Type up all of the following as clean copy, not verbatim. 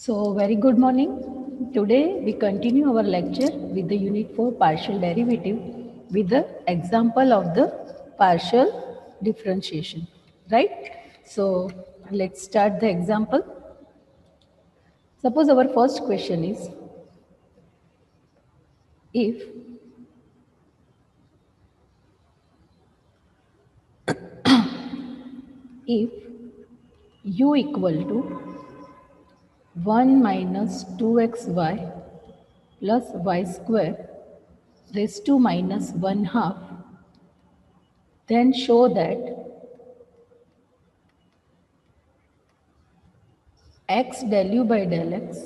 So, very good morning. Today we continue our lecture with the unit 4 partial derivative with the example of the partial differentiation. Right? So, let's start the example. Suppose our first question is if if u equal to 1 minus 2xy plus y square raised to minus 1 half, then show that x del u by del x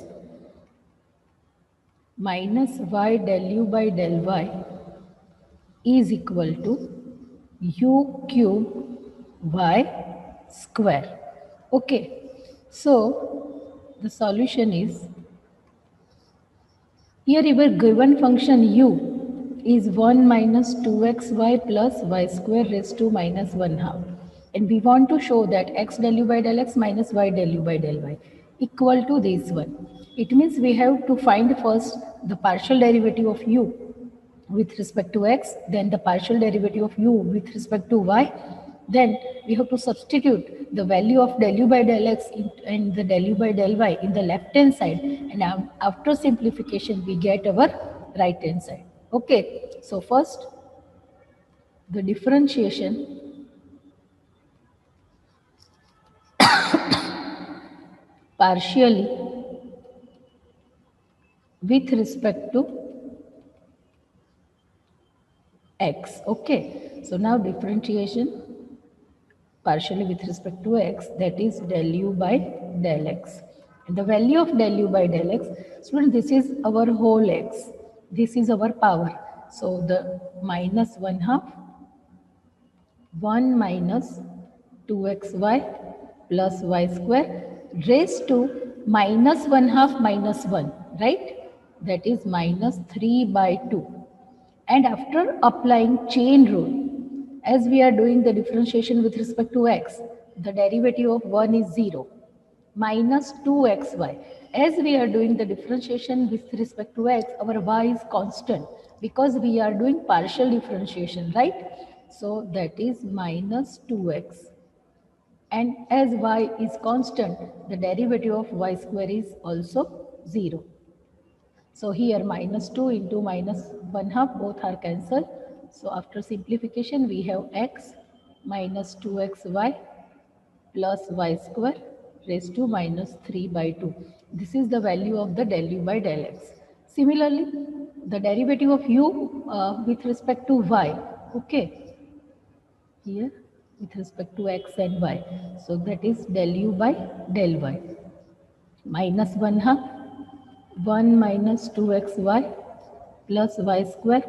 minus y del u by del y is equal to u cube y square. Okay, so the solution is, here our given function u is 1 minus 2xy plus y square raised to minus 1 half. And we want to show that x del u by del x minus y del u by del y equal to this one. It means we have to find first the partial derivative of u with respect to x, then the partial derivative of u with respect to y. Then we have to substitute the value of del u by del x and the del u by del y in the left hand side, and after simplification we get our right hand side. Okay, so first the differentiation partially with respect to x. Okay, so now differentiation partially with respect to x, that is del u by del x. And the value of del u by del x, student, this is our whole x, this is our power. So the minus 1 half 1 minus 2xy plus y square raised to minus 1 half minus 1, right? That is minus 3 by 2. And after applying chain rule, as we are doing the differentiation with respect to x, the derivative of 1 is 0, minus 2xy. As we are doing the differentiation with respect to x, our y is constant because we are doing partial differentiation, right? So that is minus 2x. And as y is constant, the derivative of y square is also 0. So here minus 2 into minus 1 half, both are cancelled. So after simplification, we have x minus 2xy plus y square raised to minus 3 by 2. This is the value of the del u by del x. Similarly, the derivative of u with respect to y, okay, here with respect to x and y. So that is del u by del y minus 1 half 1 minus 2xy plus y square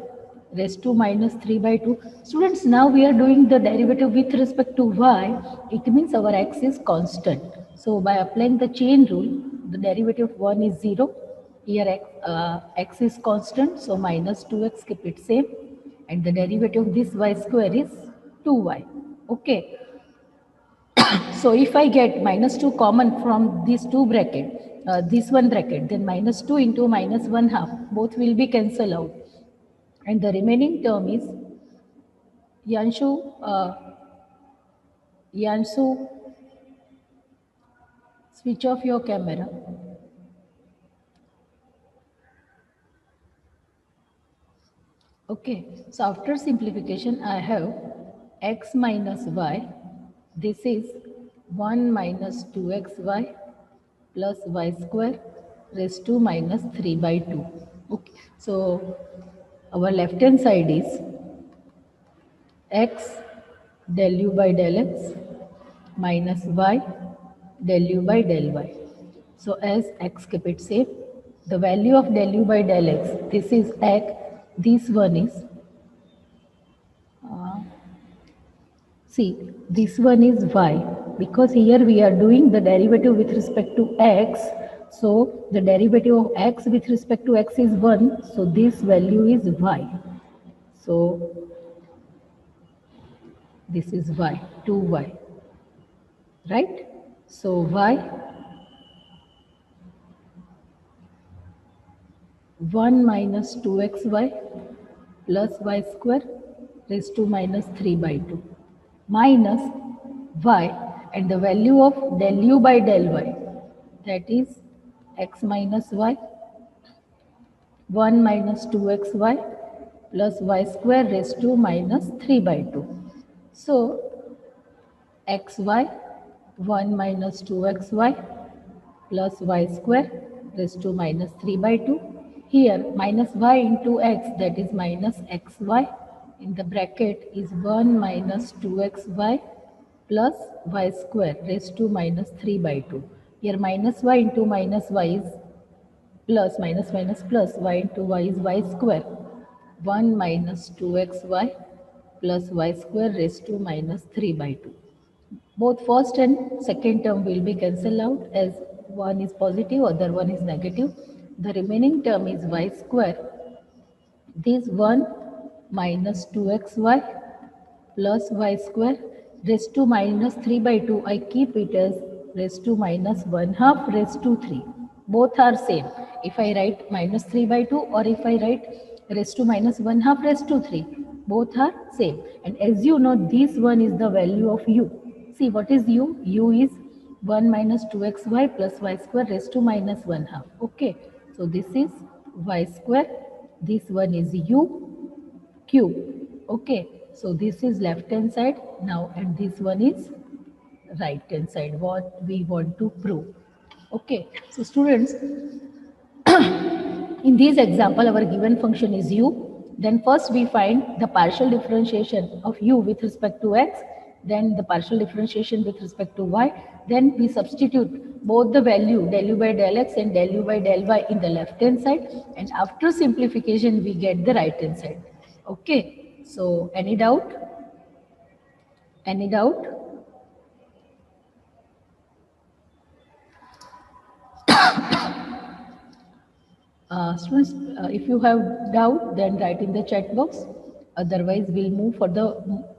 raised to minus 3 by 2. Students, now we are doing the derivative with respect to y. It means our x is constant. So by applying the chain rule, the derivative of 1 is 0. Here x is constant, so minus 2x, keep it same. And the derivative of this y square is 2y. Okay. So if I get minus 2 common from these two bracket, this one bracket, then minus 2 into minus 1 half, both will be cancelled out. And the remaining term is Yanshu, switch off your camera. Okay, so after simplification, I have x minus y. This is 1 minus 2xy plus y square raised to minus 3 by 2. Okay, so our left hand side is x del u by del x minus y del u by del y. So as x, keep it safe, the value of del u by del x, this is x, this one is, see, this one is y, because here we are doing the derivative with respect to x. So the derivative of x with respect to x is 1, so this value is y. So this is y, 2y, right? So y 1 minus 2xy plus y square raised to minus 3 by 2 minus y and the value of del u by del y, that is x minus y, 1 minus 2xy plus y square raised to minus 3 by 2. So xy 1 minus 2xy plus y square raised to minus 3 by 2. Here minus y into x, that is minus xy, in the bracket is 1 minus 2xy plus y square raised to minus 3 by 2. Here minus y into minus y is plus, minus minus plus, y into y is y square. 1 minus 2xy plus y square raised to minus 3 by 2. Both first and second term will be cancelled out, as one is positive, other one is negative. The remaining term is y square. This 1 minus 2xy plus y square raised to minus 3 by 2. I keep it as raised to minus 1 half raised to 3. Both are same. If I write minus 3 by 2 or if I write raised to minus 1 half raised to 3, both are same. And as you know, this one is the value of u. See, what is u? U is 1 minus 2xy plus y square raised to minus 1 half. Okay. So this is y square. This one is u cube. Okay. So this is left hand side now, and this one is right hand side, what we want to prove. Okay. So students, in this example, our given function is u. Then first we find the partial differentiation of u with respect to x, then the partial differentiation with respect to y. Then we substitute both the value del u by del x and del u by del y in the left hand side, and after simplification we get the right hand side. Okay. So any doubt? Any doubt? Students, if you have doubt, then write in the chat box. Otherwise, we'll move for the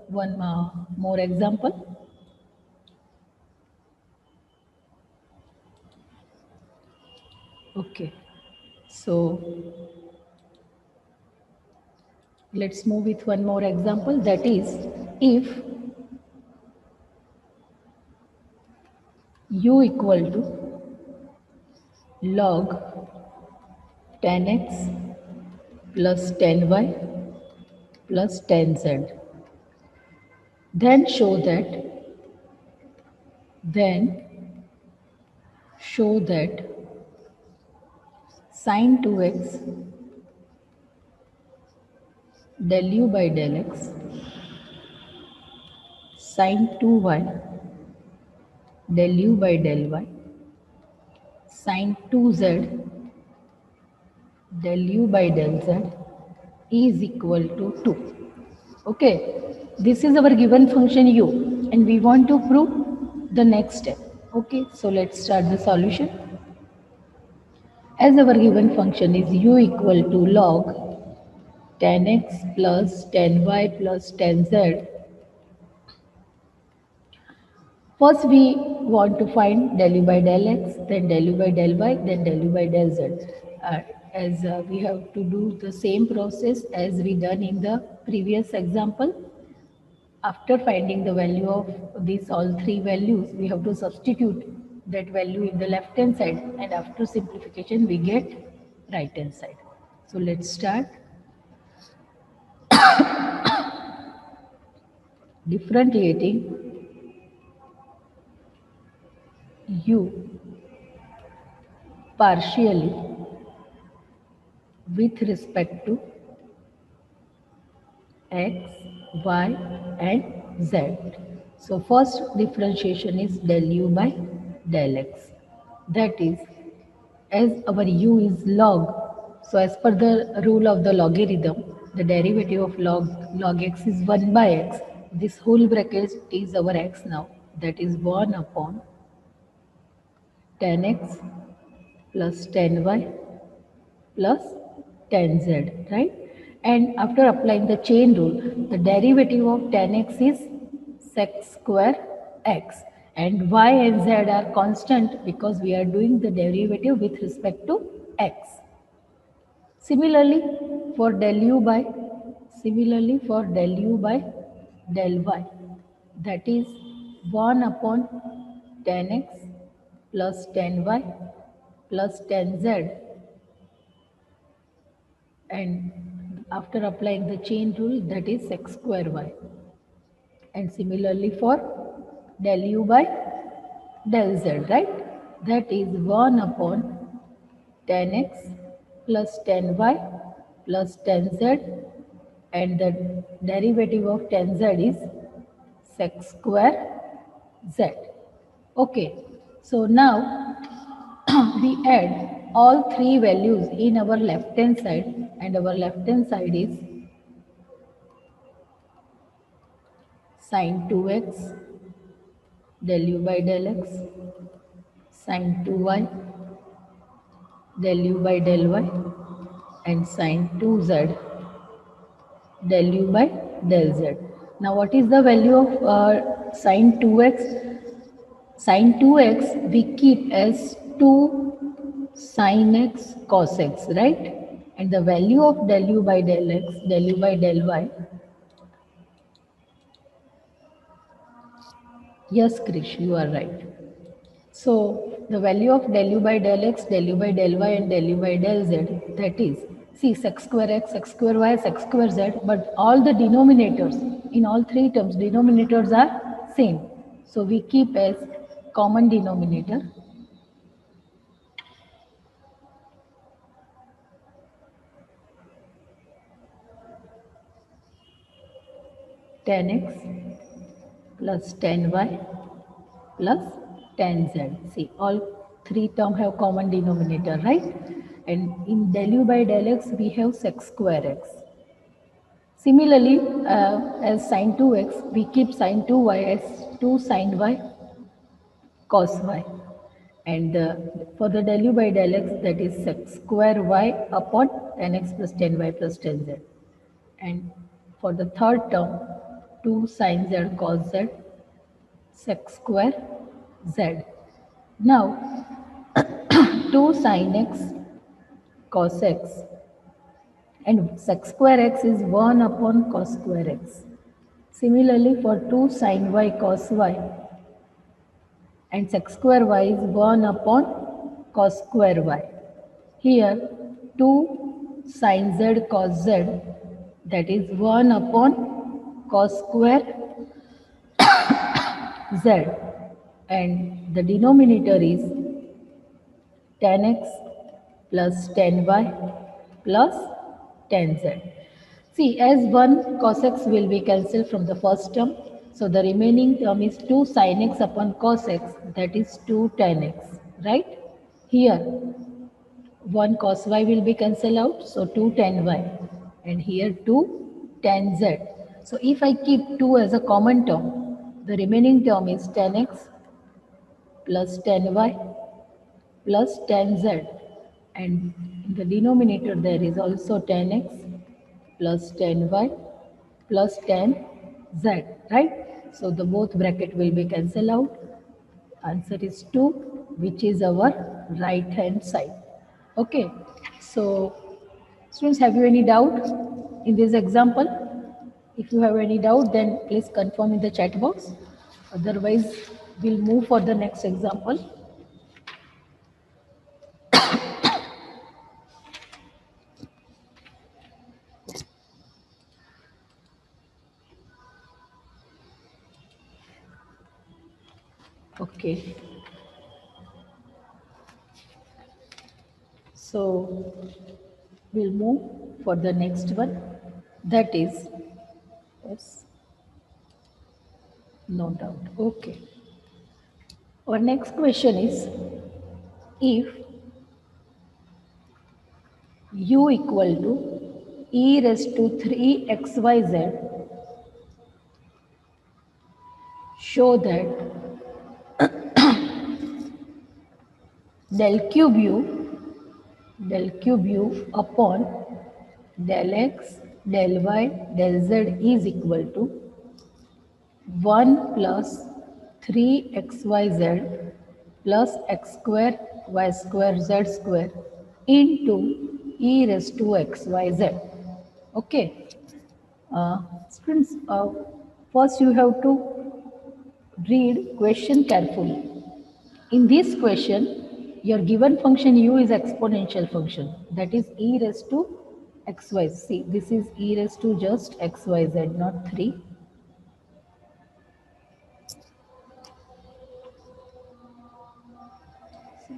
one more example. Okay. So let's move with one more example. That is, if u equal to log 10x plus 10y plus 10z, then show that sin 2x del u by del x, sin 2y del u by del y, sin 2z del u by del z is equal to 2. Okay, this is our given function u, and we want to prove the next step. Okay, so let's start the solution. As our given function is u equal to log 10x plus 10y plus 10z, first we want to find del u by del x, then del u by del y, then del u by del z. As we have to do the same process as we done in the previous example. After finding the value of these all three values, we have to substitute that value in the left hand side, and after simplification we get right hand side. So let's start. Differentiating u partially with respect to x, y and z. So first differentiation is del u by del x. That is, as our u is log, so as per the rule of the logarithm, the derivative of log x is 1 by x. This whole bracket is our x now. That is 1 upon 10x plus 10y plus 10z, right? And after applying the chain rule, the derivative of 10x is sec square x, and y and z are constant because we are doing the derivative with respect to x. Similarly for del u by del y, that is 1 upon tan x plus tan y plus tan z, and after applying the chain rule, that is x square y. And similarly for del u by del z, right? That is 1 upon tan x plus tan y plus tan z, and the derivative of tan z is sec square z. Okay, so now we add all three values in our left hand side, and our left hand side is sin 2x del u by del x, sin 2y del u by del y, and sin 2z del u by del z. Now what is the value of sin 2x? Sin 2x we keep as 2 sin x cos x, right? And the value of del u by del x, del u by del y. Yes, Krish, you are right. So the value of del u by del x, del u by del y, and del u by del z, that is, see, sec square x, sec square y, sec square z, but all the denominators in all three terms, denominators are same. So we keep as common denominator tan x plus tan y plus tan z. See, all three terms have common denominator, right? And in del u by del x, we have sec square x. Similarly, as sin 2x, we keep sin 2y as 2 sin y cos y. And for the del u by del x, that is sec square y upon tan x plus tan y plus tan z. And for the third term, 2 sin z cos z sec square z. Now 2 sin x cos x, and sec square x is 1 upon cos square x. Similarly for 2 sin y cos y, and sec square y is 1 upon cos square y. Here 2 sin z cos z, that is 1 upon cos square z, and the denominator is tan x plus tan y plus tan z. See, as 1 cos x will be cancelled from the first term, so the remaining term is 2 sin x upon cos x, that is 2 tan x, right? Here 1 cos y will be cancelled out, so 2 tan y, and here 2 tan z. So if I keep 2 as a common term, the remaining term is tan x plus tan y plus tan z, and in the denominator there is also tan x plus tan y plus tan z, right? So the both bracket will be cancelled out. Answer is 2, which is our right hand side. Okay, so students, have you any doubt in this example? If you have any doubt, then please confirm in the chat box. Otherwise, we'll move for the next example. Okay. So we'll move for the next one. That is, yes, no doubt. Okay. Our next question is, if u equal to e raised to 3xyz, show that del cube u upon del x, del y, del z is equal to 1 plus 3xyz plus x square y square z square into e raised to x, y, z. Okay. Students, first you have to read question carefully. In this question, your given function u is exponential function, that is e raised to xy. See, this is e raised to just xyz, not 3. See,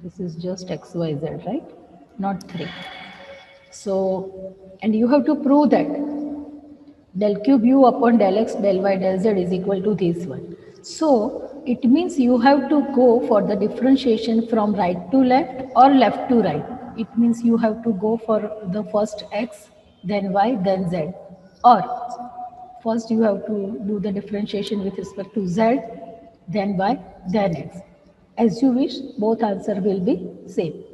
this is just xyz, right? Not 3. So, and you have to prove that del cube u upon del x del y del z is equal to this one. So it means you have to go for the differentiation from right to left or left to right. It means you have to go for the first x, then y, then z. Or first you have to do the differentiation with respect to z, then y, then x. As you wish, both answer will be same.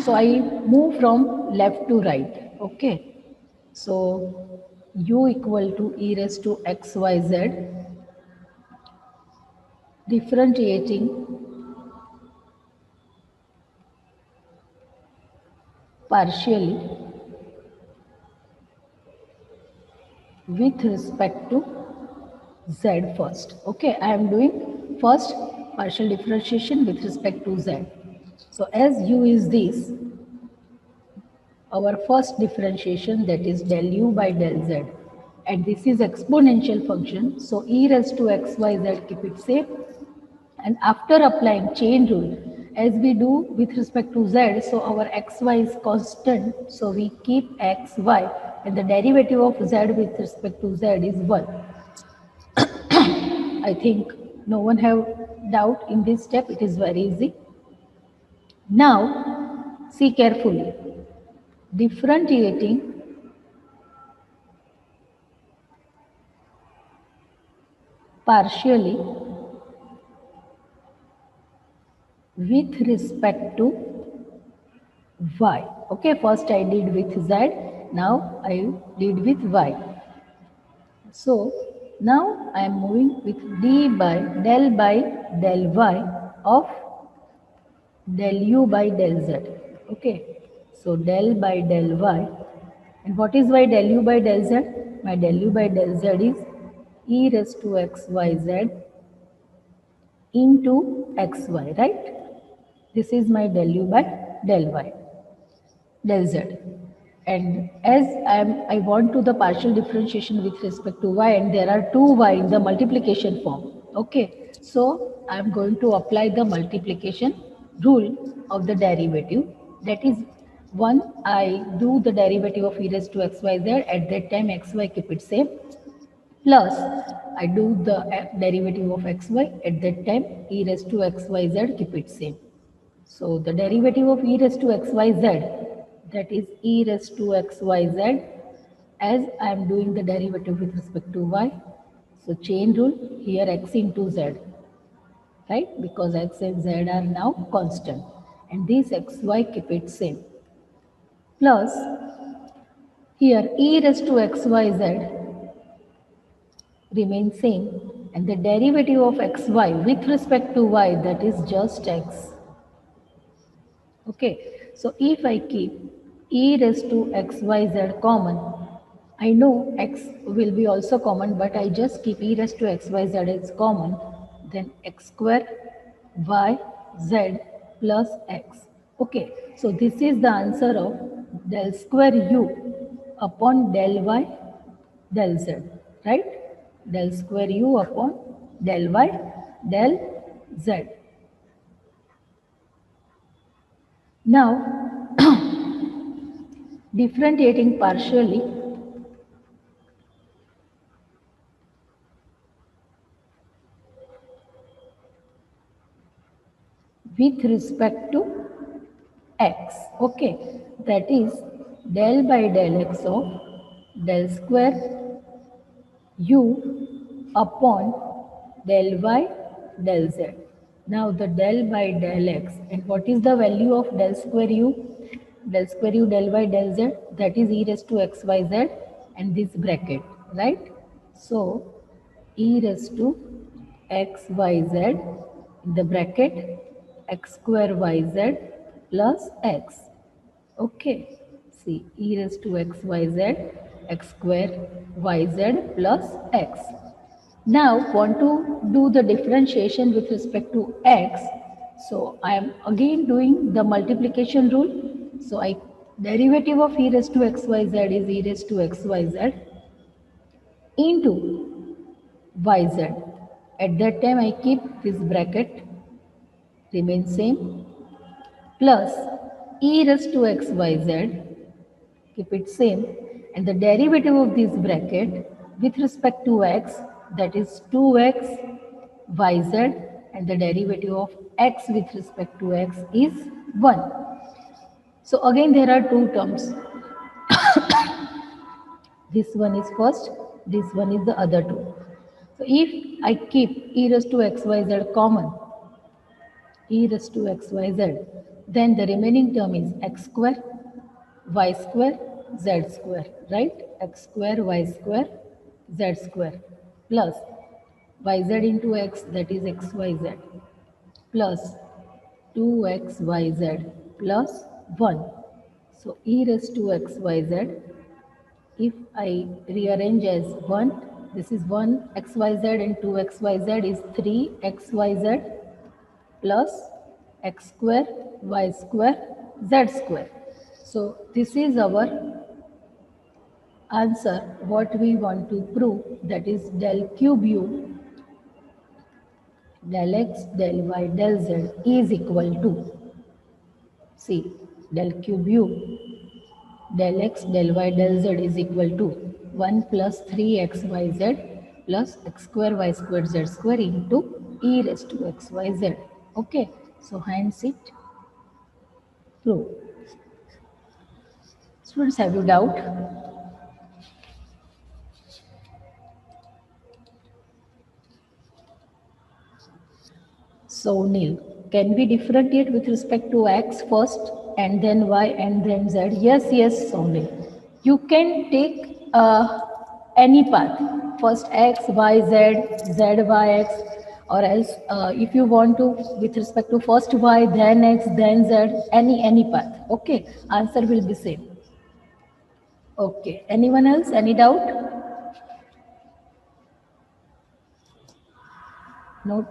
So I move from left to right. Okay. So u equal to e raised to xyz, differentiating partially with respect to z first. Okay, I am doing first partial differentiation with respect to z. So as u is this, our first differentiation, that is del u by del z, and this is exponential function, so e raised to xyz, keep it same. And after applying chain rule, as we do with respect to z, so our xy is constant, so we keep xy, and the derivative of z with respect to z is 1. I think no one have doubt in this step, it is very easy. Now see carefully, differentiating partially with respect to y. Okay, first I did with z, now I did with y. So now I am moving with d by del y of del u by del z. Okay, so del by del y, and what is my del u by del z? My del u by del z is e raised to xyz into xy, right? This is my del u by del y, del z. And as I want to the partial differentiation with respect to y, and there are two y in the multiplication form. Okay, so I am going to apply the multiplication rule of the derivative. That is, one, I do the derivative of e raised to xyz, at that time xy keep it same, plus I do the derivative of xy, at that time e raised to xyz, keep it same. So the derivative of e raised to xyz, that is e raised to xyz, as I am doing the derivative with respect to y. So chain rule, here x into z, right? Because x and z are now constant, and this xy keep it same. Plus here e raised to xyz remains same, and the derivative of xy with respect to y, that is just x. Okay, so if I keep e raised to xyz common, I know x will be also common, but I just keep e raised to xyz as common, then x square y z plus x. Okay, so this is the answer of del square u upon del y del z, right? Del square u upon del y del z. Now differentiating partially with respect to x. Okay, that is del by del x of del square u upon del y del z. Now the del by del x, and what is the value of del square u? Del square u del y del z, that is e raised to xyz, and this bracket, right? So e raised to xyz in the bracket x square yz plus x. Okay, see, e raised to x y z, x square y z plus x. Now want to do the differentiation with respect to x. So I am again doing the multiplication rule. So I derivative of e raised to x y z is e raised to x y z into yz. At that time I keep this bracket remains same plus e raised to x y z, keep it same, and the derivative of this bracket with respect to x, that is 2x yz, and the derivative of x with respect to x is 1. So again there are two terms. This one is first, this one is the other two. So if I keep e raised to xyz common, e raised to xyz, then the remaining term is x square, y square, z square, right? X square, y square, z square plus yz into x, that is xyz, plus 2xyz plus 1. So e raised to xyz, if I rearrange as 1, this is 1 xyz and 2 xyz is 3 xyz plus x square, y square, z square. So this is our answer, what we want to prove, that is del cube u del x del y del z is equal to, see, del cube u del x del y del z is equal to 1 plus 3xyz plus x square y square z square into e raised to xyz. Okay, so hence it proved. Students, have you doubt? So Neil, can we differentiate with respect to x first and then y and then z? Yes, yes, Sonil. You can take any path. First x, y, z, z, y, x, or else if you want to with respect to first y, then x, then z, any path. Okay, answer will be same. Okay, anyone else? Any doubt? No.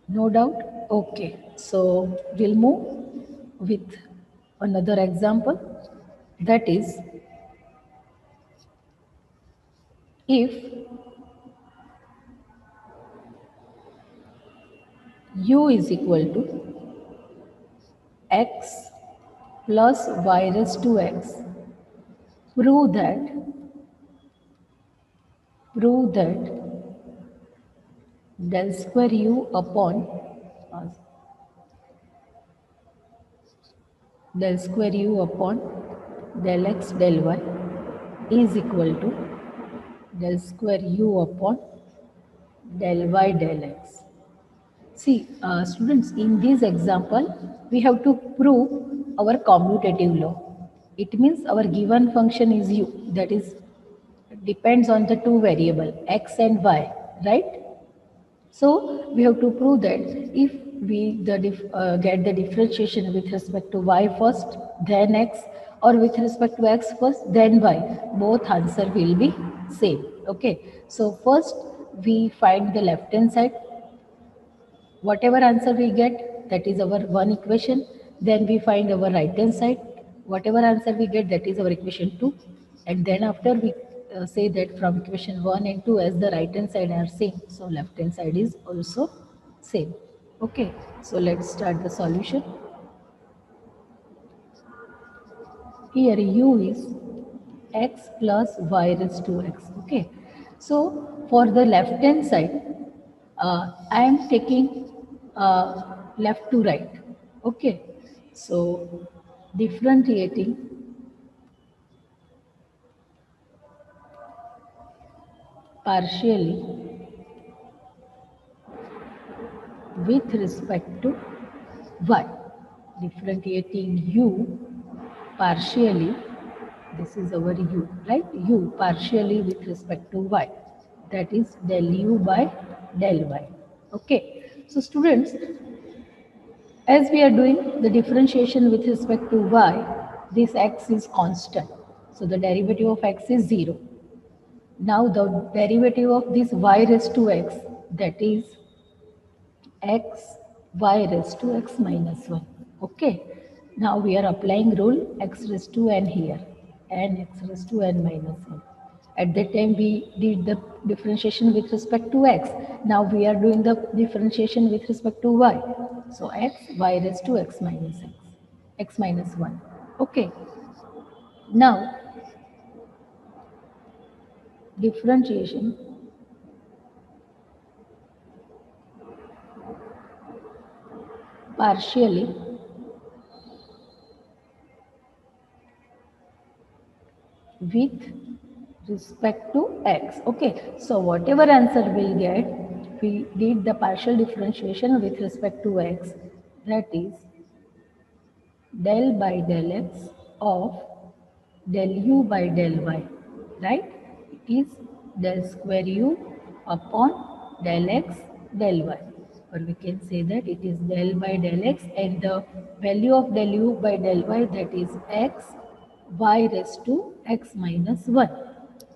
No doubt? Okay. So we'll move with another example. That is, if u is equal to x plus y raised to x, prove that del square u upon del square u upon del x del y is equal to del square u upon del y del x. See, students, in this example, we have to prove our commutative law. It means our given function is u, that is depends on the two variable x and y, right? So we have to prove that if we get the differentiation with respect to y first, then x, or with respect to x first, then y, both answer will be same. Okay. So first we find the left hand side. Whatever answer we get, that is our one equation. Then we find our right hand side. Whatever answer we get, that is our equation 2. And then after we say that from equation 1 and 2 as the right hand side are same, so left hand side is also same. Okay, so let's start the solution. Here u is x plus y raised to x. Okay, so for the left hand side, I am taking left to right. Okay, so differentiating partially with respect to y, differentiating u partially, this is our u, right? U partially with respect to y, that is del u by del y. Okay, so students, As we are doing the differentiation with respect to y, this x is constant. So the derivative of x is 0. Now the derivative of this y raised to x, that is x y raised to x minus 1. Okay. Now we are applying rule x raised to n here and x raised to n minus 1. At that time we did the differentiation with respect to x. Now we are doing the differentiation with respect to y. So x y raised to x minus x minus 1. Okay. Now differentiation partially with respect to x. Okay, so whatever answer we'll get, we did the partial differentiation with respect to x, that is del by del x of del u by del y, right? It is del square u upon del x del y, or we can say that it is del by del x and the value of del u by del y, that is x y raised to x minus 1.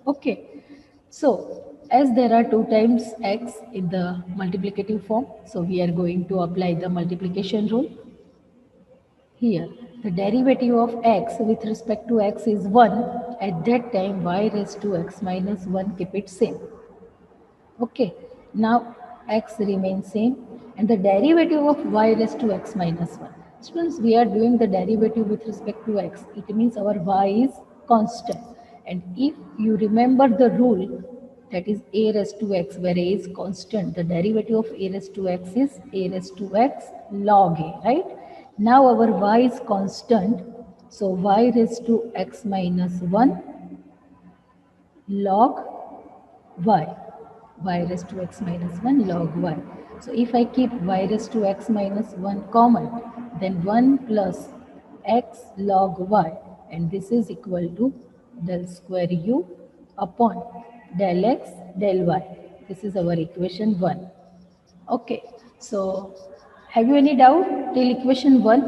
Okay, so as there are 2 times x in the multiplicative form, so we are going to apply the multiplication rule. Here, the derivative of x with respect to x is 1. At that time, y raised to x minus 1, keep it same. Okay, now x remains same and the derivative of y raised to x minus 1. Students, we are doing the derivative with respect to x. It means our y is constant. And if you remember the rule, that is a raised to x, where a is constant, the derivative of a raised to x is a raised to x log a, right? Now our y is constant, so y raised to x minus 1 log y, y raised to x minus 1 log y. So if I keep y raised to x minus 1 common, then 1 plus x log y, and this is equal to del square u upon del x del y. This is our equation 1. Okay, so have you any doubt till equation 1?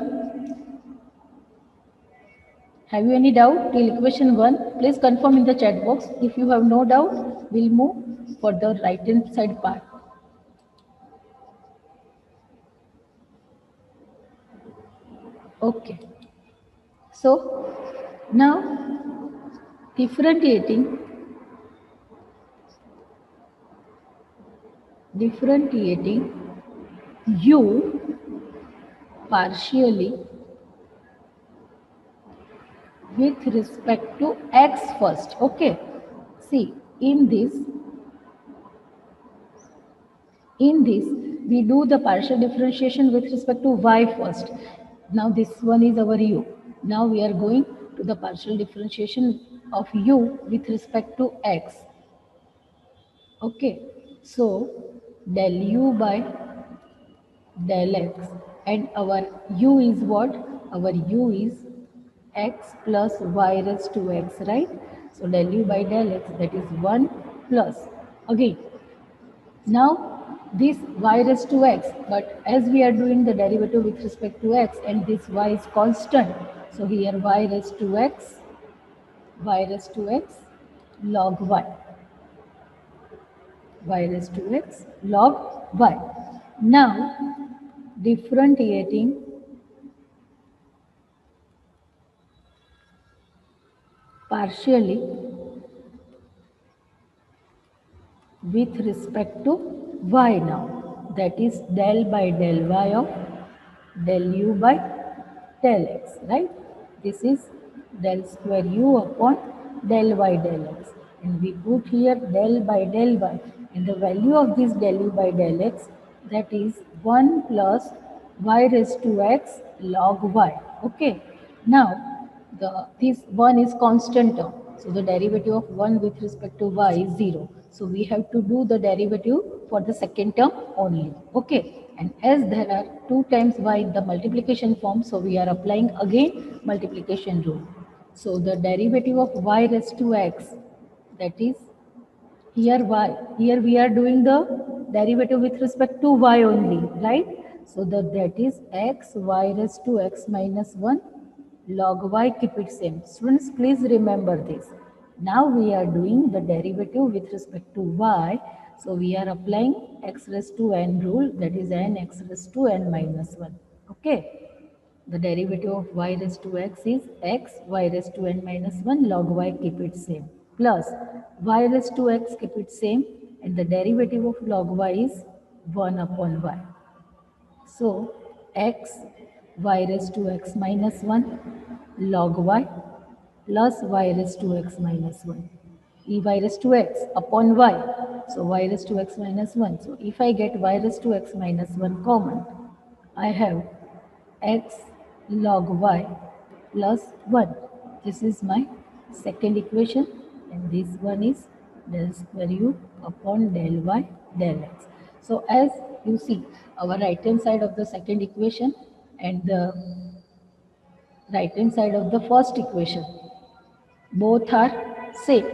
Have you any doubt till equation 1? Please confirm in the chat box. If you have no doubt, we'll move for the right hand side part. Okay. So now differentiating u partially with respect to x first. Okay, see, in this we do the partial differentiation with respect to y first. Now this one is our u. Now we are going to the partial differentiation of u with respect to x. Okay, so del u by del x, and our u is what? Our u is x plus y raised to x, right? So del u by del x, that is 1 plus, again, now this y raised to x, but as we are doing the derivative with respect to x and this y is constant, so here y raised to x log y, y raised to x log y. Now differentiating partially with respect to y now, that is del by del y of del u by del x, right? This is del square u upon del y del x, and we put here del by del y, and the value of this del u by del x, that is 1 plus y raised to x log y. Okay, now this 1 is constant term, so the derivative of 1 with respect to y is 0. So we have to do the derivative for the second term only. Okay, and as there are 2 times y in the multiplication form, so we are applying again multiplication rule. So the derivative of y raised to x, that is here y, here we are doing the derivative with respect to y only, right? So that is x y raised to x minus 1 log y, keep it same. Students, please remember this. Now we are doing the derivative with respect to y. So we are applying x raised to n rule, that is n x raised to n minus 1. Okay. The derivative of y raised to x is x y raised to n minus 1 log y, keep it same, plus y raised to x, keep it same, and the derivative of log y is 1 upon y. So x y raised to x minus 1 log y plus y raised to x minus 1 e y raised to x upon y. So y raised to x minus 1. So if I get y raised to x minus 1 common, I have x log y plus 1. This is my second equation, and this one is del square u upon del y del x. So as you see, our right hand side of the second equation and the right hand side of the first equation, both are same.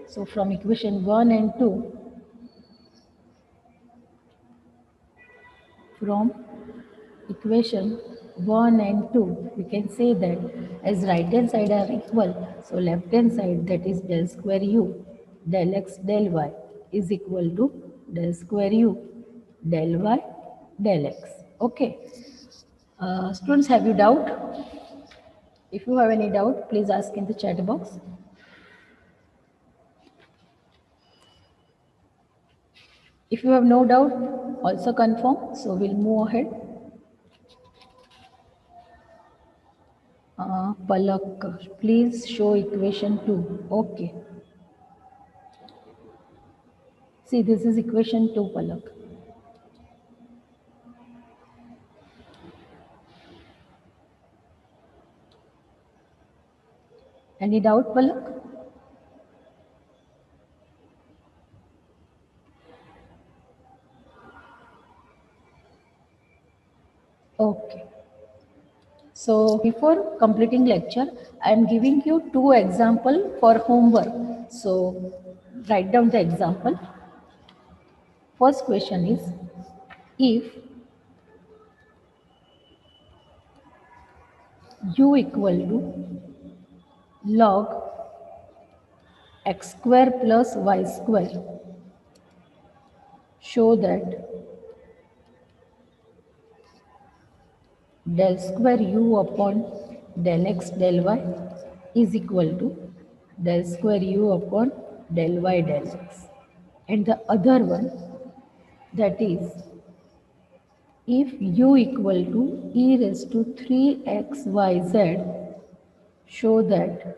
So from equation 1 and 2, from equation 1 and 2, we can say that as right hand side are equal, so left hand side, that is del square u del x del y, is equal to del square u del y del x. Okay. Students, have you doubt? If you have any doubt, please ask in the chat box. If you have no doubt, also confirm. So we'll move ahead. Palak, please show equation 2. Okay. See, this is equation 2, Palak. Any doubt, Palak? Okay. So before completing lecture, I am giving you 2 examples for homework. So write down the example. First question is, if u equal to log x square plus y square, show that del square u upon del x del y is equal to del square u upon del y del x. And the other one, that is, if u equal to e raised to 3xyz, show that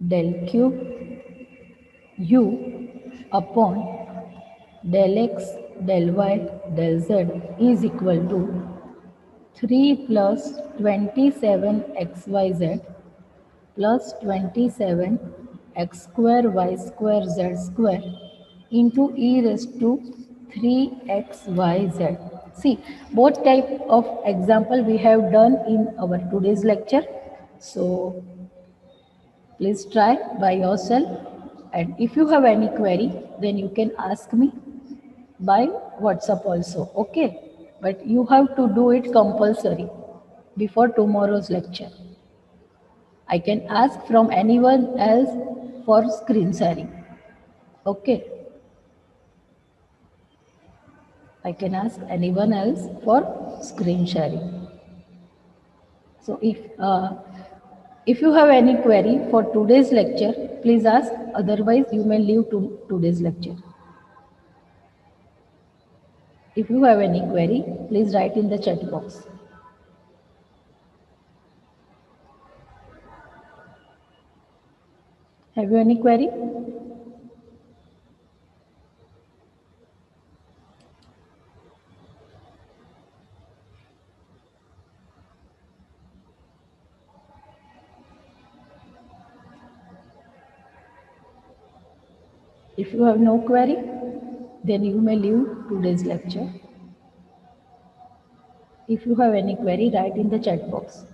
del cube u upon del x del y del z is equal to 3 plus 27 xyz plus 27 x square y square z square into e raised to 3xyz. See, both type of example we have done in our today's lecture. So please try by yourself, and if you have any query, then you can ask me by WhatsApp also. Okay, but you have to do it compulsory before tomorrow's lecture. I can ask from anyone else for screen sharing. Okay, I can ask anyone else for screen sharing. So if you have any query for today's lecture, please ask. Otherwise, you may leave to today's lecture. If you have any query, please write in the chat box. Have you any query? If you have no query, then you may leave today's lecture. If you have any query, write in the chat box.